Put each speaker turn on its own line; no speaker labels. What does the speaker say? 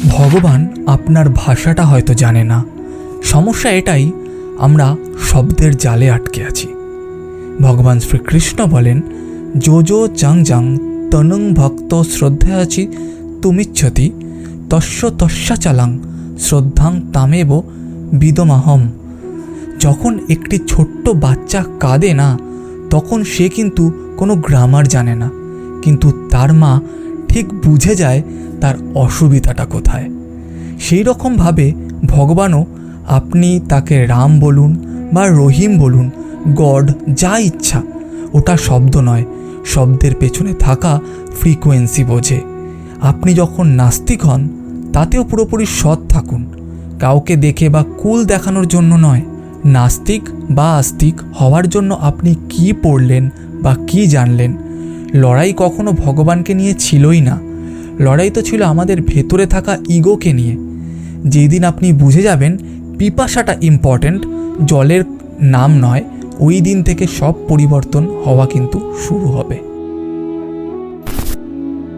ভগবান আপনার ভাষাটা হয়তো জানে না। সমস্যা এটাই, আমরা শব্দের জালে আটকে আছি। ভগবান শ্রীকৃষ্ণ বলেন, যো যো চাং জাং তনং ভক্ত শ্রদ্ধায়াচি তুমিচ্ছতি তস্য তস্যা চালাং শ্রদ্ধাং তামেব বিদমাহম। যখন একটি ছোট্ট বাচ্চা কাঁদে না, তখন সে কিন্তু কোনো গ্রামার জানে না, কিন্তু তার মা ঠিক বুঝে যায় তার অসুবিধাটা কোথায়। সেই রকমভাবে ভগবানও, আপনি তাকে রাম বলুন বা রহিম বলুন, গড, যা ইচ্ছা, ওটা শব্দ নয়, শব্দের পেছনে থাকা ফ্রিকোয়েন্সি বোঝে। আপনি যখন নাস্তিক হন, তাতেও পুরোপুরি সৎ থাকুন, কাউকে দেখে বা কুল দেখানোর জন্য নয়। নাস্তিক বা আস্তিক হওয়ার জন্য আপনি কি পড়লেন বা কি জানলেন? লড়াই কখনো ভগবানকে নিয়ে ছিলই না, লড়াই তো ছিল আমাদের ভেতরে থাকা ইগোকে নিয়ে। যেই দিন আপনি বুঝে যাবেন পিপাসাটা ইম্পর্ট্যান্ট, জলের নাম নয়, ওই দিন থেকে সব পরিবর্তন হওয়া কিন্তু শুরু হবে।